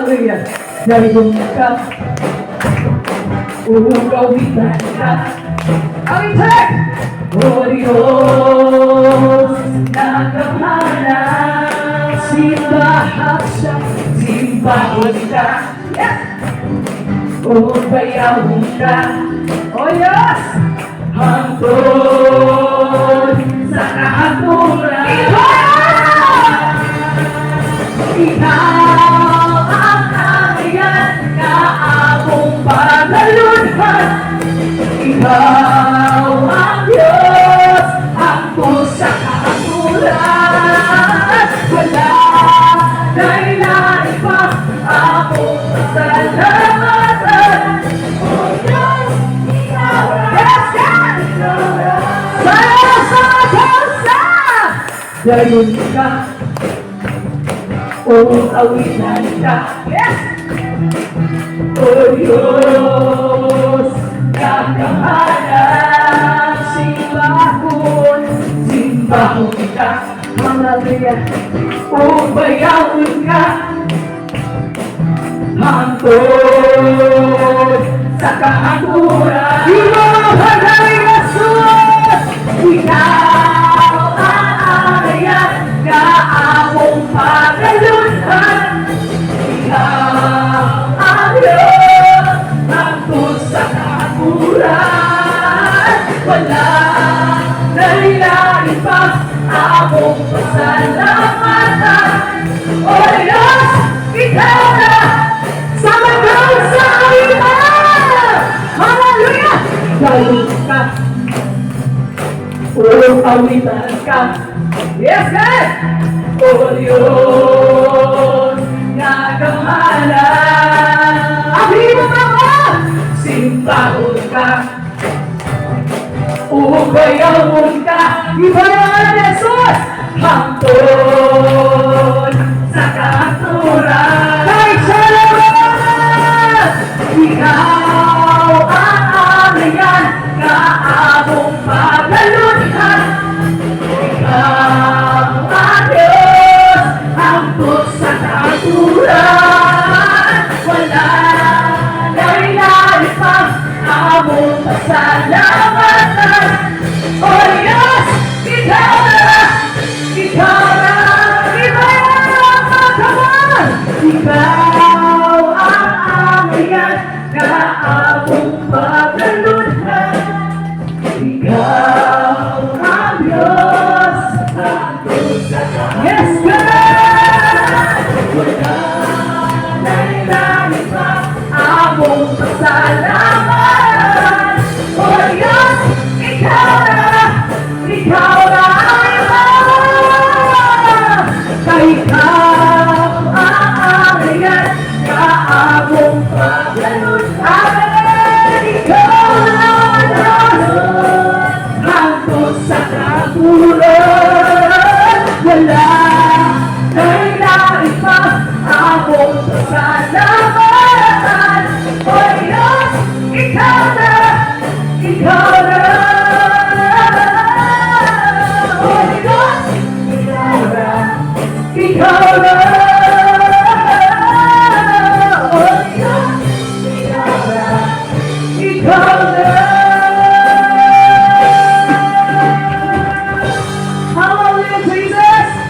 Hallelujah. Dahil ka, ugawitan ka. Ang itak! O Diyos, nagkamala. Simbahan siya, simbahan ka. Yes! O bayawin ka. O yes! Hangtod sa kahaturan. Ikaw ang ariyan na akong paglalunhan. Ikaw ang Diyos, ang pusa kahaturan. Wala na'y naiba akong pasalamatan. O Diyos, ikaw ang saya sa kansa. Dayon ka, o awitan ka. Yes! O Diyos, kakahalang simbahon, simbahon ka. Hallelujah. O bayawin ka, hangtod sa kahaturan. Iwahan ay Jesus! Ikaw ang ariyan na akong paglalunhan. Ikaw ang Diyos, hangtod sa kahaturan. Wala na'y naiba akong pasalamatan. O Diyos, ikaw na sa magaw sa iba. Hallelujah! Dahil ka, o awitan ka. Yes, God! O Diyos, nagamahala. Amin mo ako! Simbahon ka. Ubayawon ka. Ibayan ang Jesus! Hangtod sa kahaturan. Kay salamat! Ikaw ang ariyan na akong paglalunhan. Ikaw ang Diyos, hangtod sa kahaturan. Wala na'y naiba akong pasalamatan. O Diyos, ikaw na, ibayan ang pagkaman. Ikaw ang ariyan na akong paglalunhan. Ikaw ang Diyos, hangtod sa kahaturan. Yes, God! Wala na'y naiba akong pasalamatan. O Diyos, ikaw na ang iba. Kay ikaw ang ariyan na akong paglalunhan. Ikaw ang Diyos, hangtod sa kahaturan. Wala na'y naiba akong pasalamatan.